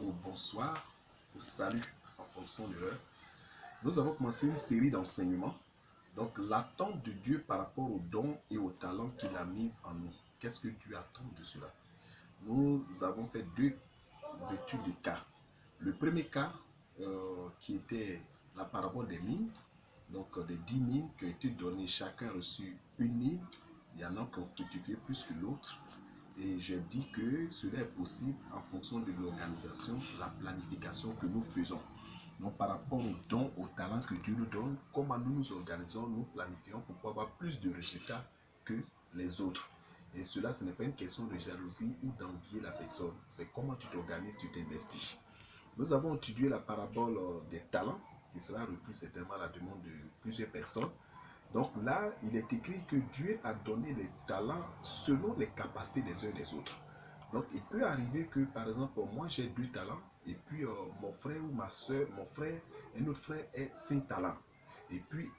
ou bonsoir ou salut en fonction de l'heure. Nous avons commencé une série d'enseignements. Donc l'attente de Dieu par rapport aux dons et aux talents qu'il a mis en nous. Qu'est-ce que Dieu attend de cela? Nous avons fait deux études de cas. Le premier cas qui était la parabole des mines, donc des 10 mines qui ont été données, chacun a reçu une mine. Il y en a qui ont fructifié plus que l'autre. Et j'ai dit que cela est possible en fonction de l'organisation, la planification que nous faisons. Donc par rapport aux dons, aux talents que Dieu nous donne, comment nous nous organisons, nous planifions pour pouvoir avoir plus de résultats que les autres. Et cela, ce n'est pas une question de jalousie ou d'envier la personne. C'est comment tu t'organises, tu t'investis. Nous avons étudié la parabole des talents, qui sera repris certainement à la demande de plusieurs personnes. Donc là, il est écrit que Dieu a donné les talents selon les capacités des uns et des autres. Donc il peut arriver que, par exemple, moi j'ai 2 talents, et puis mon frère ou ma soeur, un autre frère ait 5 talents. Et puis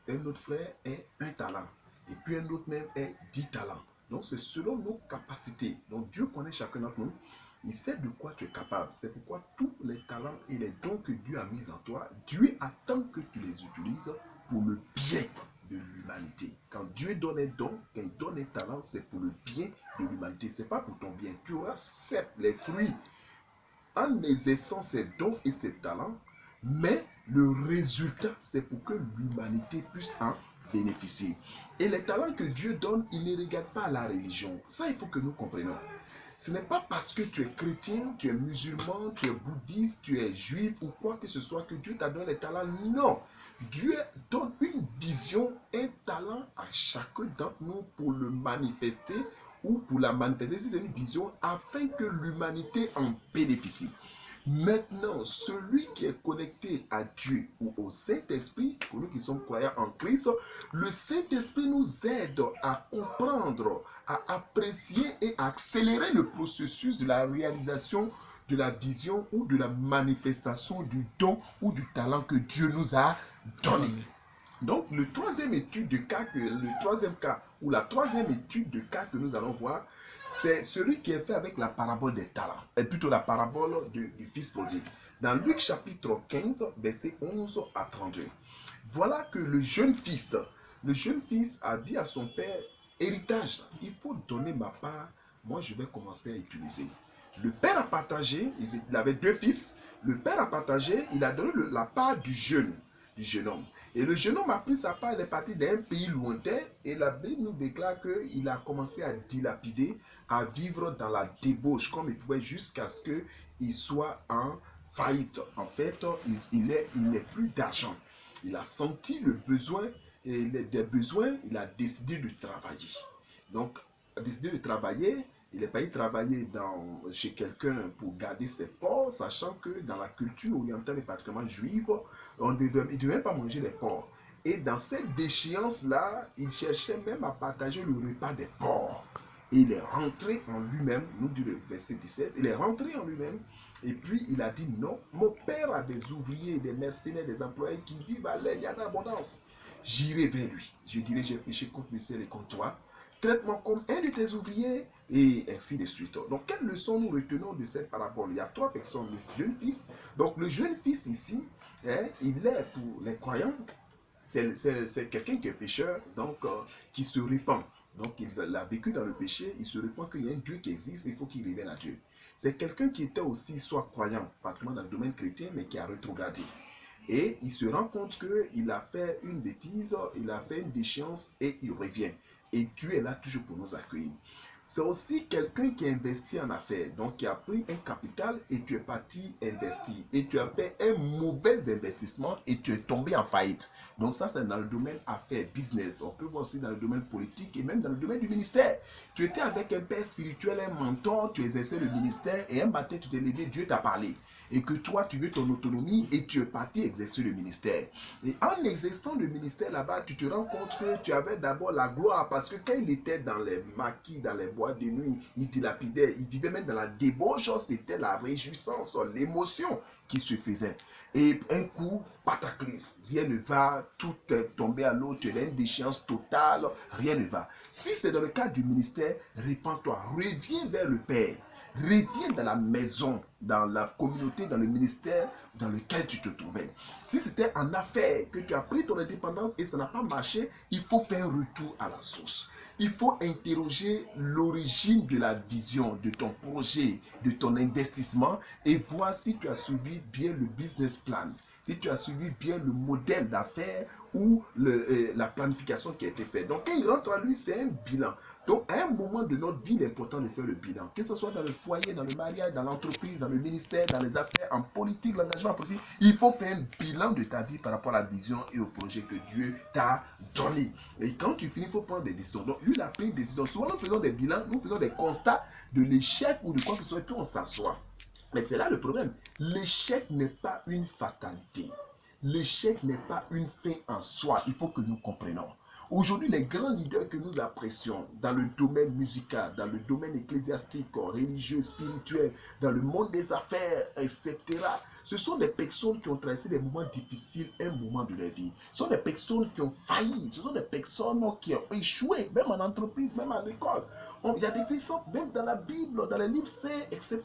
un autre frère ait 1 talent. Et puis un autre même ait 10 talents. Donc c'est selon nos capacités. Donc Dieu connaît chacun d'entre nous. Il sait de quoi tu es capable. C'est pourquoi tous les talents et les dons que Dieu a mis en toi, Dieu attend que tu les utilises pour le bien de l'humanité. Quand Dieu donne un don, quand il donne un talent, c'est pour le bien de l'humanité. Ce n'est pas pour ton bien. Tu auras certes les fruits en exerçant ces dons et ces talents, mais le résultat, c'est pour que l'humanité puisse en bénéficier. Et les talents que Dieu donne, il ne regarde pas à la religion. Ça, il faut que nous comprenions. Ce n'est pas parce que tu es chrétien, tu es musulman, tu es bouddhiste, tu es juif ou quoi que ce soit que Dieu t'a donné les talents. Non. Dieu donne une vision, un talent à chacun d'entre nous pour le manifester ou pour la manifester. C'est une vision afin que l'humanité en bénéficie. Maintenant, celui qui est connecté à Dieu ou au Saint-Esprit, pour nous qui sommes croyants en Christ, le Saint-Esprit nous aide à comprendre, à apprécier et à accélérer le processus de la réalisation de la vision ou de la manifestation du don ou du talent que Dieu nous a donné. Donc, la troisième étude de cas que nous allons voir, c'est celui qui est fait avec la parabole des talents, et plutôt la parabole du fils prodigue. Dans Luc chapitre 15, versets 11 à 32. Voilà que le jeune fils a dit à son père, héritage, il faut donner ma part, moi je vais commencer à utiliser. Le père a partagé, il avait 2 fils, le père a partagé, il a donné la part du jeune homme. Et le jeune homme a pris sa part, il est parti d'un pays lointain et la Bible nous déclare qu'il a commencé à dilapider, à vivre dans la débauche comme il pouvait jusqu'à ce qu'il soit en faillite. En fait, il n'est plus d'argent. Il a senti le besoin et des besoins, il a décidé de travailler. Donc, il a décidé de travailler. Il n'est pas allé travailler chez quelqu'un pour garder ses porcs, sachant que dans la culture orientale et particulièrement juive, il ne devait pas manger les porcs. Et dans cette déchéance-là, il cherchait même à partager le repas des porcs. Et il est rentré en lui-même, nous dit le verset 17, il est rentré en lui-même, et puis il a dit non, mon père a des ouvriers, des mercenaires, des employés qui vivent à l'air, il y en a abondance. J'irai vers lui, je dirai j'ai péché contre le ciel et contre toi. Traite-moi comme un de tes ouvriers, et ainsi de suite. Donc, quelle leçon nous retenons de cette parabole? Il y a 3 personnes. Le jeune fils. Donc, le jeune fils ici, il est pour les croyants, c'est quelqu'un qui est pécheur, donc qui se répand. Donc, il a vécu dans le péché, il se répand qu'il y a un Dieu qui existe, il faut qu'il revienne à Dieu. C'est quelqu'un qui était aussi soit croyant, particulièrement dans le domaine chrétien, mais qui a rétrogradé. Et il se rend compte qu'il a fait une bêtise, il a fait une déchéance et il revient. Et Dieu est là toujours pour nous accueillir. C'est aussi quelqu'un qui a investi en affaires, donc qui a pris un capital et tu es parti investir. Et tu as fait un mauvais investissement et tu es tombé en faillite. Donc ça, c'est dans le domaine affaires, business. On peut voir aussi dans le domaine politique et même dans le domaine du ministère. Tu étais avec un père spirituel, un mentor, tu exerçais le ministère et un matin, tu t'es levé, Dieu t'a parlé. Et que toi, tu veux ton autonomie et tu es parti exercer le ministère. Et en exerçant le ministère là-bas, tu te rends compte que tu avais d'abord la gloire parce que quand il était dans les maquis, dans les boîtes de nuit, il dilapidait, il vivait même dans la débauche, c'était la réjouissance, l'émotion qui se faisait. Et un coup, pataclif, rien ne va, tout est tombé à l'eau, tu as une déchéance totale, rien ne va. Si c'est dans le cadre du ministère, répands-toi, reviens vers le Père. reviens dans la maison, dans la communauté, dans le ministère dans lequel tu te trouvais. Si c'était en affaires que tu as pris ton indépendance et ça n'a pas marché, il faut faire un retour à la source. Il faut interroger l'origine de la vision, de ton projet, de ton investissement et voir si tu as suivi bien le business plan, si tu as suivi bien le modèle d'affaires ou la planification qui a été faite. Donc, quand il rentre à lui, c'est un bilan. Donc, à un moment de notre vie, il est important de faire le bilan. Que ce soit dans le foyer, dans le mariage, dans l'entreprise, dans le ministère, dans les affaires, en politique, l'engagement politique, il faut faire un bilan de ta vie par rapport à la vision et au projet que Dieu t'a donné. Et quand tu finis, il faut prendre des décisions. Donc, lui, il a pris une décision. Souvent, nous faisons des bilans, nous faisons des constats de l'échec ou de quoi que ce soit, et puis on s'assoit. Mais c'est là le problème. L'échec n'est pas une fatalité. L'échec n'est pas une fin en soi. Il faut que nous comprenions. Aujourd'hui, les grands leaders que nous apprécions dans le domaine musical, dans le domaine ecclésiastique, religieux, spirituel, dans le monde des affaires, etc., ce sont des personnes qui ont traversé des moments difficiles, un moment de leur vie. Ce sont des personnes qui ont failli, ce sont des personnes qui ont échoué, même en entreprise, même à l'école. Il y a des exemples, même dans la Bible, dans les livres saints, etc.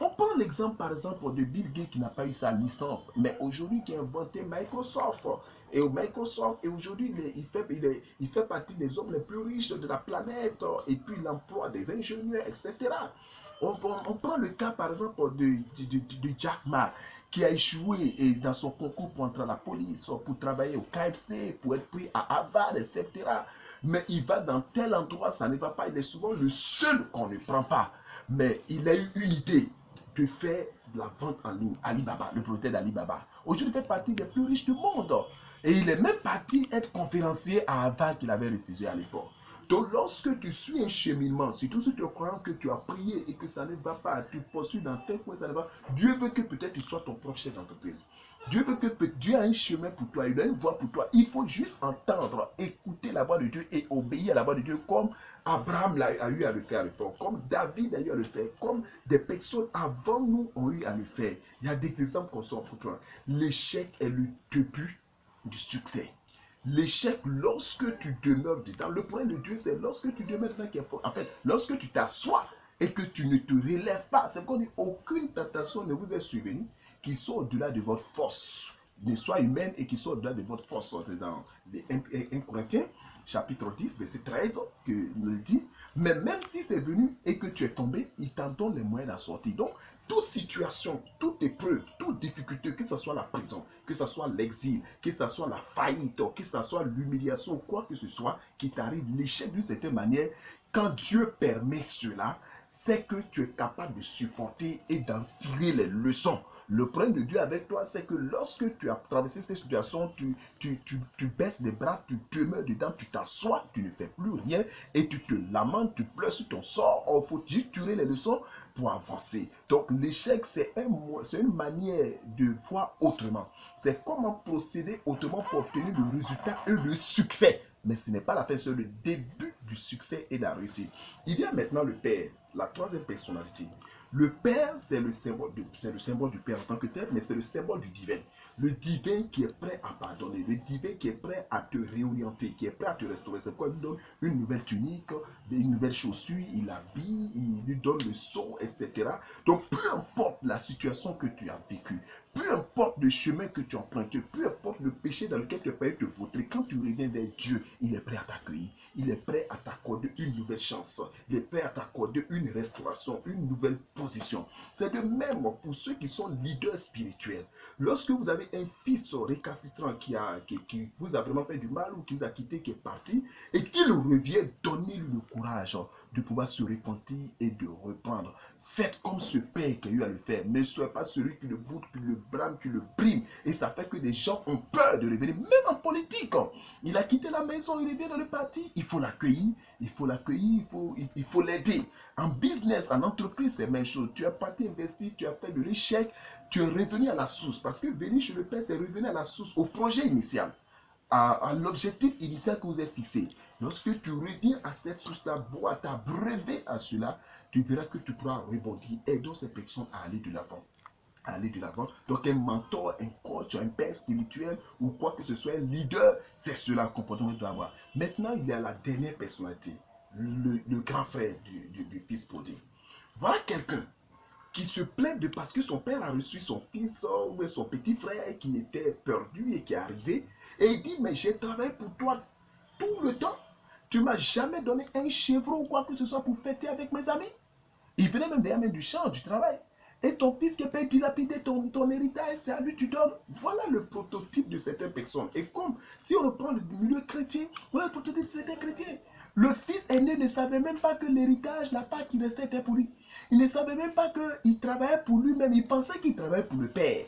On prend l'exemple, par exemple, de Bill Gates qui n'a pas eu sa licence, mais aujourd'hui qui a inventé Microsoft. Et Microsoft, et aujourd'hui, il fait partie des hommes les plus riches de la planète, et puis l'emploi des ingénieurs, etc. On prend le cas, par exemple, de Jack Ma, qui a échoué dans son concours pour entrer à la police, pour travailler au KFC, pour être pris à Harvard, etc. Mais il va dans tel endroit, ça ne va pas. Il est souvent le seul qu'on ne prend pas. Mais il a eu une idée de faire de la vente en ligne. Alibaba, le propriétaire d'Alibaba. Aujourd'hui, il fait partie des plus riches du monde. Et il est même parti être conférencier à Harvard qu'il avait refusé à l'époque. Donc, lorsque tu suis un cheminement, surtout si tu crois que tu as prié et que ça ne va pas, tu postules dans tel point, ça ne va pas, Dieu veut que peut-être tu sois ton propre chef d'entreprise. Dieu veut que Dieu a un chemin pour toi, il a une voie pour toi. Il faut juste entendre, écouter la voix de Dieu et obéir à la voix de Dieu comme Abraham a eu à le faire à l'époque, comme David a eu à le faire, comme des personnes avant nous ont eu à le faire. Il y a des exemples qu'on sort pour toi. L'échec est le début du succès. L'échec, lorsque tu demeures dedans, le problème de Dieu, c'est lorsque tu demeures dedans, en fait, lorsque tu t'assois et que tu ne te relèves pas, c'est qu'on dit aucune tentation ne vous est survenue qui soit au-delà de votre force, ne soit humaine et qui soit au-delà de votre force. C'est dans 1 Corinthiens, chapitre 10, verset 13, que nous le dit. Mais même si c'est venu et que tu es tombé, il t'en donne les moyens d'en sortir. Donc, toute situation, toute épreuve, toute difficulté, que ce soit la prison, que ce soit l'exil, que ce soit la faillite, que ce soit l'humiliation, quoi que ce soit qui t'arrive, l'échec d'une certaine manière, quand Dieu permet cela, c'est que tu es capable de supporter et d'en tirer les leçons. Le problème de Dieu avec toi, c'est que lorsque tu as traversé ces situations, tu baisses les bras, tu demeures dedans, tu t'assois, tu ne fais plus rien et tu te lamentes, tu pleures sur ton sort. Il faut juste tirer les leçons pour avancer. Donc l'échec, c'est une manière de voir autrement. C'est comment procéder autrement pour obtenir le résultat et le succès. Mais ce n'est pas la fin, c'est le début du succès et de la réussite. Il y a maintenant le Père, la troisième personnalité. Le Père, c'est le symbole du Père en tant que tel, mais c'est le symbole du divin. Le divin qui est prêt à pardonner, le divin qui est prêt à te réorienter, qui est prêt à te restaurer. C'est quoi? Il lui donne une nouvelle tunique, une nouvelle chaussure, il l'habille, il lui donne le sceau, etc. Donc, peu importe la situation que tu as vécue, peu importe le chemin que tu as emprunté, peu importe le péché dans lequel tu as failli te vautrer, quand tu reviens vers Dieu, il est prêt à t'accueillir. Il est prêt à t'accorder une nouvelle chance. Il est prêt à t'accorder une restauration, une nouvelle position. C'est de même pour ceux qui sont leaders spirituels. Lorsque vous avez un fils récalcitrant qui vous a vraiment fait du mal ou qui vous a quitté, qui est parti, et qu'il revient, donnez-lui le courage de pouvoir se repentir et de reprendre. Faites comme ce père qui a eu à le faire. Ne soyez pas celui qui le boude, qui le brame, qui le brime. Et ça fait que des gens ont peur de revenir, même en politique. Il a quitté la maison, il revient dans le parti. Il faut l'accueillir, il faut l'aider. En business, en entreprise, c'est la même chose. Tu as parti investi, tu as fait de l'échec, tu es revenu à la source. Parce que venir chez le père, c'est revenir à la source, au projet initial, à l'objectif initial que vous avez fixé. Lorsque tu reviens à cette source-là, à t'abreuver à cela, tu verras que tu pourras rebondir. Aidons ces personnes à aller de l'avant. Aller de l'avant. Donc un mentor, un coach, un père spirituel ou quoi que ce soit, un leader, c'est cela le comportement que tu dois avoir. Maintenant, il y a la dernière personnalité, le grand frère du fils prodigue. Voilà quelqu'un qui se plaint de parce que son père a reçu son fils ou son petit frère qui était perdu et qui est arrivé. Et il dit, mais j'ai travaillé pour toi tout le temps. Tu m'as jamais donné un chevreau ou quoi que ce soit pour fêter avec mes amis. Il venait même derrière du champ, du travail. Et ton fils qui peut dilapider ton héritage, c'est à lui que tu donnes. Voilà le prototype de certaines personnes. Et comme si on prend le milieu chrétien, voilà le prototype de certains chrétiens. Le fils aîné ne savait même pas que l'héritage, la part qui restait était pour lui. Il ne savait même pas qu'il travaillait pour lui-même. Il pensait qu'il travaillait pour le père.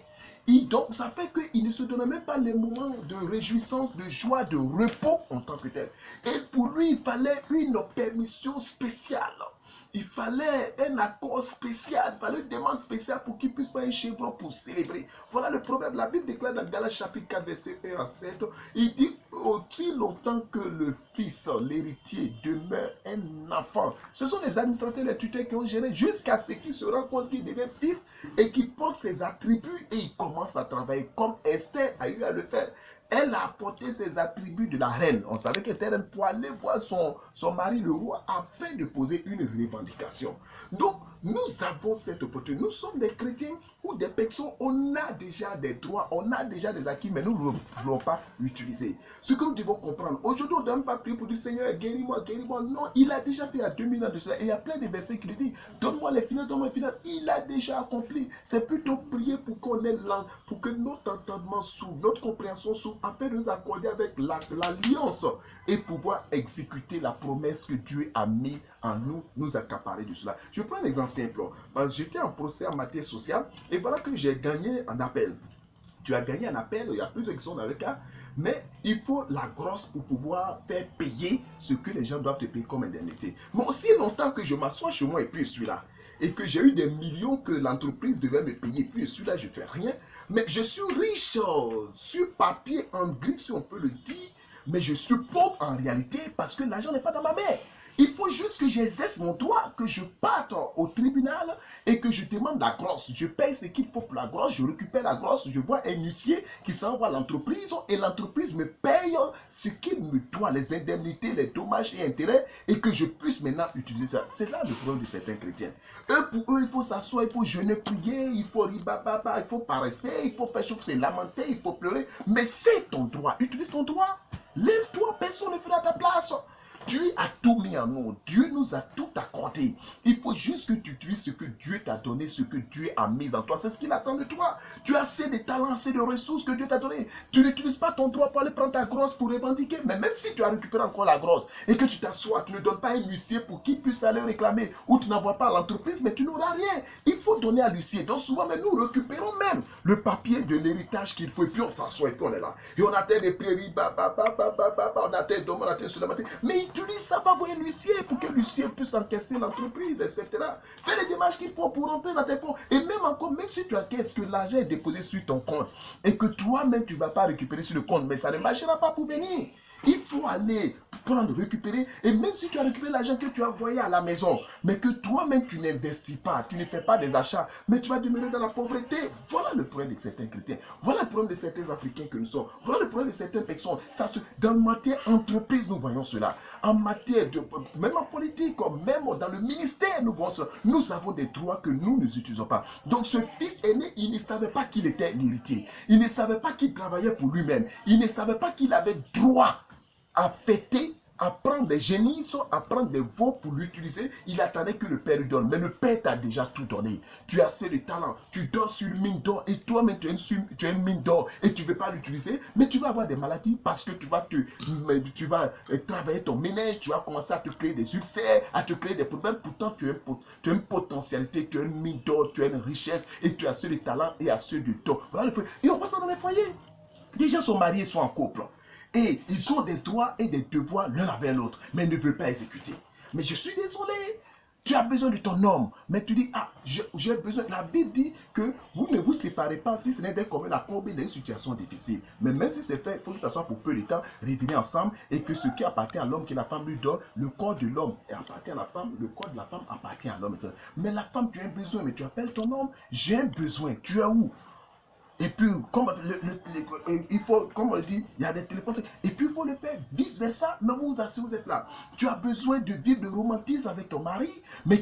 Et donc, ça fait qu'il ne se donnait même pas les moments de réjouissance, de joie, de repos en tant que tel. Et pour lui, il fallait une permission spéciale. Il fallait un accord spécial, il fallait une demande spéciale pour qu'il puisse pas un chevron pour célébrer. Voilà le problème. La Bible déclare dans Galates chapitre 4, verset 1 à 7, il dit aussi longtemps que le fils, l'héritier, demeure un enfant. Ce sont les administrateurs, les tuteurs qui ont géré jusqu'à ce qu'il se rende compte qu'il devient fils et qu'il porte ses attributs et il commence à travailler comme Esther a eu à le faire. Elle a apporté ses attributs de la reine. On savait qu'elle était reine pour aller voir son mari, le roi, afin de poser une revendication. Donc, nous avons cette opportunité. Nous sommes des chrétiens ou des personnes, on a déjà des droits, on a déjà des acquis, mais nous ne voulons pas l'utiliser. Ce que nous devons comprendre, aujourd'hui, on ne doit pas prier pour dire Seigneur, guéris-moi, guéris-moi. Non, il a déjà fait il y a 2000 ans de cela. Et il y a plein de versets qui le disent donne-moi les finances, donne-moi les finances. Il a déjà accompli. C'est plutôt prier pour qu'on ait l'âme, pour que notre entendement s'ouvre, notre compréhension s'ouvre, afin de nous accorder avec l'alliance et pouvoir exécuter la promesse que Dieu a mis en nous, nous accaparer de cela. Je prends un exemple simple. Parce que j'étais en procès en matière sociale et voilà que j'ai gagné un appel. Tu as gagné un appel, il y a plusieurs qui sont dans le cas, mais il faut la grosse pour pouvoir faire payer ce que les gens doivent te payer comme indemnité. Mais aussi longtemps que je m'assois chez moi et puis je suis là, et que j'ai eu des millions que l'entreprise devait me payer, puis je suis là, je ne fais rien, mais je suis riche sur papier, en gris, si on peut le dire, mais je suis pauvre en réalité parce que l'argent n'est pas dans ma main. Il faut juste que j'exerce mon droit, que je parte au tribunal et que je demande la grosse. Je paye ce qu'il faut pour la grosse, je récupère la grosse, je vois un huissier qui s'envoie à l'entreprise et l'entreprise me paye ce qu'il me doit, les indemnités, les dommages et intérêts et que je puisse maintenant utiliser ça. C'est là le problème de certains chrétiens. Pour eux, il faut s'asseoir, il faut jeûner, prier, il faut ribababa, il faut paresser, il faut faire chauffer, se lamenter, il faut pleurer. Mais c'est ton droit, utilise ton droit. Lève-toi, personne ne fera ta place. Dieu a tout mis en nous. Dieu nous a tout accordé. Il faut juste que tu utilises ce que Dieu t'a donné, ce que Dieu a mis en toi. C'est ce qu'il attend de toi. Tu as assez de talents, assez de ressources que Dieu t'a donné. Tu n'utilises pas ton droit pour aller prendre ta grosse pour revendiquer. Mais même si tu as récupéré encore la grosse et que tu t'assois, tu ne donnes pas à un huissier pour qu'il puisse aller réclamer ou tu n'envoies pas à l'entreprise, mais tu n'auras rien. Il faut donner à l'huissier. Donc souvent, mais nous récupérons même le papier de l'héritage qu'il faut et puis on s'assoit et puis on est là. Et on attend des prairies, on attend demain, on attend sur la matin. Mais utilise ça, va voir un huissier pour que l'huissier puisse encaisser l'entreprise, etc. Fais les démarches qu'il faut pour rentrer dans tes fonds. Et même encore, même si tu encaisses que l'argent est déposé sur ton compte et que toi-même tu ne vas pas récupérer sur le compte, mais ça ne marchera pas pour venir. Il faut aller prendre, récupérer. Et même si tu as récupéré l'argent que tu as envoyé à la maison, mais que toi-même tu n'investis pas, tu ne fais pas des achats, mais tu vas demeurer dans la pauvreté. Voilà le problème de certains chrétiens. Voilà le problème de certains Africains que nous sommes. Voilà le problème de certaines personnes. Dans la matière entreprise, nous voyons cela. En matière de, même en politique, même dans le ministère, nous voyons cela. Nous avons des droits que nous n'utilisons pas. Donc ce fils aîné, il ne savait pas qu'il était l'héritier. Il ne savait pas qu'il travaillait pour lui-même. Il ne savait pas qu'il avait droit à fêter, à prendre des génisses, à prendre des veaux pour l'utiliser. Il attendait que le Père lui donne. Mais le Père t'a déjà tout donné. Tu as assez de talent. Tu dors sur une mine d'or et toi-même tu as une mine d'or et tu ne veux pas l'utiliser. Mais tu vas avoir des maladies parce que tu vas travailler ton ménage, tu vas commencer à te créer des ulcères, à te créer des problèmes. Pourtant, tu as une potentialité, tu as une mine d'or, tu as une richesse et tu as assez de talent et assez de don. Voilà le problème. Et on voit ça dans les foyers. Des gens sont mariés, sont en couple. Et ils ont des droits et des devoirs l'un avec l'autre, mais ils ne veulent pas exécuter. Mais je suis désolé, tu as besoin de ton homme, mais tu dis, ah, j'ai besoin. La Bible dit que vous ne vous séparez pas si ce n'est des communs accords dans une situation difficile. Mais même si c'est fait, il faut que ça soit pour peu de temps, revenir ensemble et que ce qui appartient à l'homme, que la femme lui donne, le corps de l'homme appartient à la femme, le corps de la femme appartient à l'homme. Mais la femme, tu as un besoin, mais tu appelles ton homme, j'ai un besoin, tu es où? Et puis, comme il faut, comme on dit, il y a des téléphones. Et puis, il faut le faire vice-versa. Mais vous êtes là. Tu as besoin de vivre le romantisme avec ton mari, mais